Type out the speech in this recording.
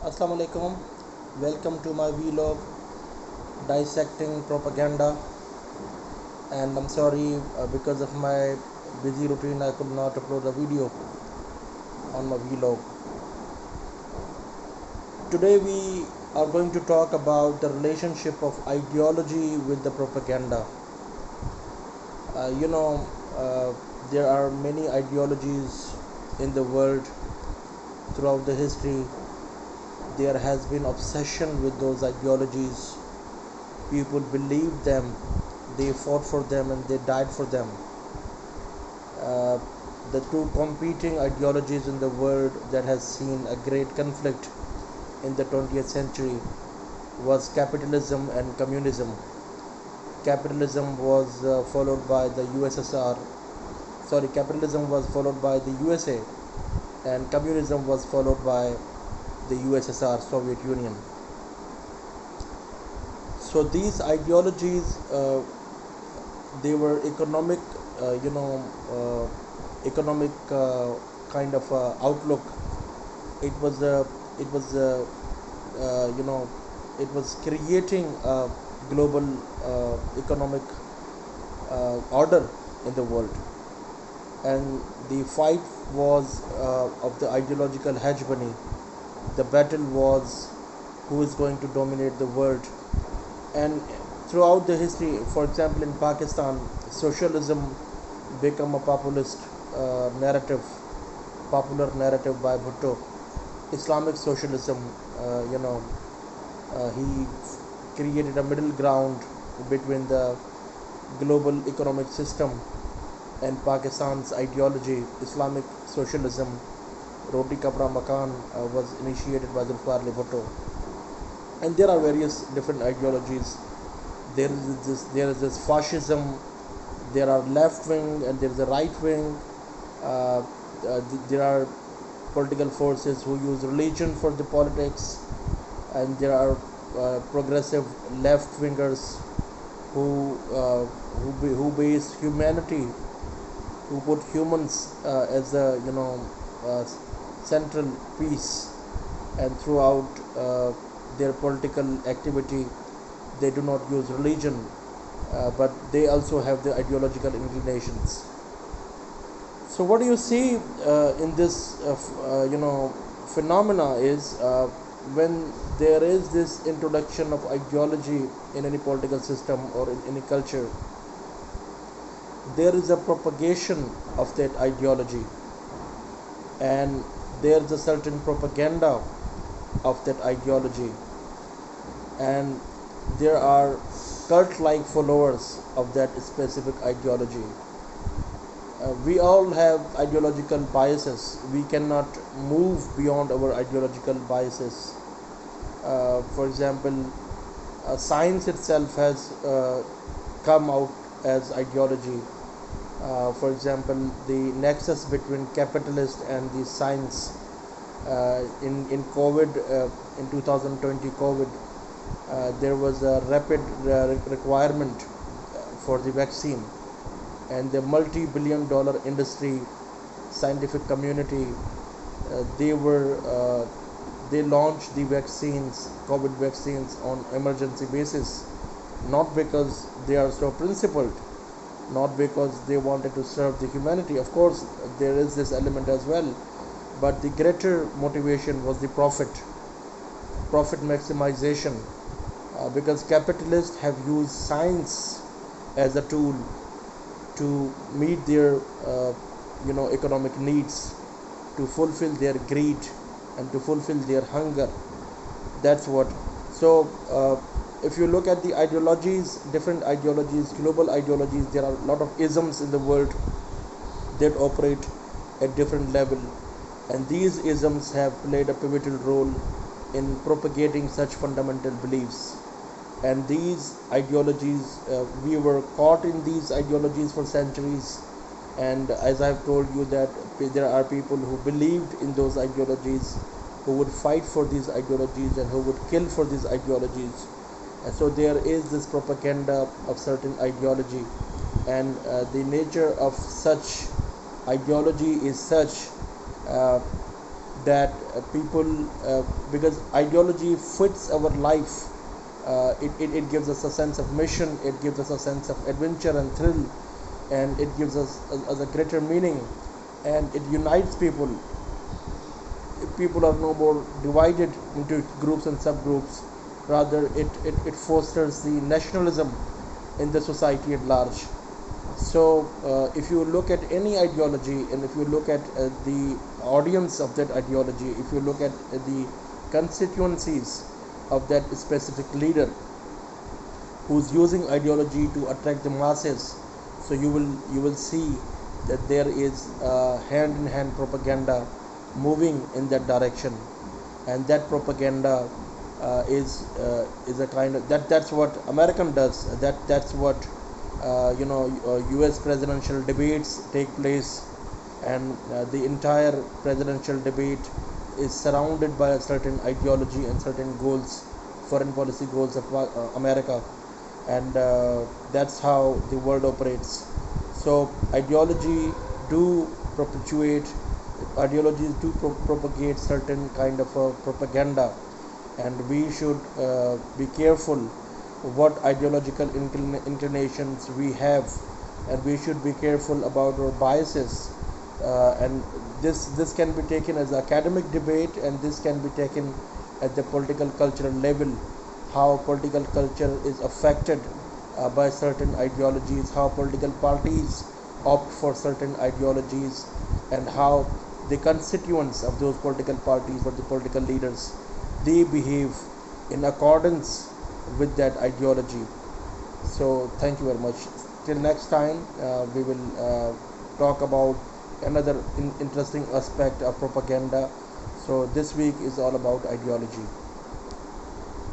Assalamu alaikum. Welcome to my vlog Dissecting Propaganda. And I'm sorry because of my busy routine, I could not upload a video on my vlog. Today, we are going to talk about the relationship of ideology with the propaganda. Uh, you know, uh, there are many ideologies in the world throughout the history. There has been obsession with those ideologies. People believed them, they fought for them, and they died for them. Uh, the two competing ideologies in the world that has seen a great conflict in the 20th century was capitalism and communism. Capitalism was followed by the USSR. Sorry, capitalism was followed by the USA, and communism was followed by the USSR, Soviet Union. So these ideologies, they were economic, economic kind of outlook. It was it was you know it was creating a global economic order in the world, and the fight was of the ideological hegemony. The battle was who is going to dominate the world. And throughout the history, for example, in Pakistan, socialism became a narrative, popular narrative by Bhutto. Islamic socialism, he created a middle ground between the global economic system and Pakistan's ideology. Islamic socialism, Roti Kapra Makan, was initiated by Zulfikar Ali Bhutto. And there are various different ideologies. There is this fascism, there are left wing, and there is a right wing. There are political forces who use religion for the politics, and there are progressive left wingers who base humanity, who put humans as a central piece, and throughout their political activity they do not use religion, but they also have the ideological inclinations. So what do you see in this phenomena is when there is this introduction of ideology in any political system or in any culture, there is a propagation of that ideology, and there is a certain propaganda of that ideology, and there are cult-like followers of that specific ideology. We all have ideological biases. We cannot move beyond our ideological biases. For example, science itself has come out as ideology. For example, the nexus between capitalist and the science. In COVID, in 2020 COVID, there was a rapid requirement for the vaccine, and the multi-billion-dollar industry, scientific community, they launched the vaccines, COVID vaccines, on emergency basis, not because they are so principled, not because they wanted to serve the humanity. Of course, there is this element as well, but the greater motivation was the profit maximization, because capitalists have used science as a tool to meet their economic needs, to fulfill their greed and to fulfill their hunger. That's what. So if you look at the ideologies, different ideologies, global ideologies, there are a lot of isms in the world that operate at different level, and these isms have played a pivotal role in propagating such fundamental beliefs. And these ideologies, we were caught in these ideologies for centuries, and as I've told you that there are people who believed in those ideologies, who would fight for these ideologies, and who would kill for these ideologies. And so there is this propaganda of certain ideology, and the nature of such ideology is such that people, because ideology fits our life. It gives us a sense of mission, it gives us a sense of adventure and thrill, and it gives us a greater meaning, and it unites people. People are no more divided into groups and subgroups. Rather, it fosters the nationalism in the society at large. So, if you look at any ideology, and if you look at the audience of that ideology, if you look at the constituencies of that specific leader who's using ideology to attract the masses, so you will see that there is hand in hand propaganda moving in that direction, and that propaganda is a kind of that's what American does. That's what U.S. presidential debates take place, and the entire presidential debate is surrounded by a certain ideology and certain goals, foreign policy goals of America, and that's how the world operates. So do perpetuate ideologies do propagate certain kind of propaganda, and we should be careful what ideological inclinations we have, and we should be careful about our biases. And this can be taken as academic debate, and this can be taken at the political cultural level, how political culture is affected by certain ideologies, how political parties opt for certain ideologies, and how the constituents of those political parties or the political leaders, they behave in accordance with that ideology. So thank you very much. Till next time, we will talk about another interesting aspect of propaganda. So this week is all about ideology.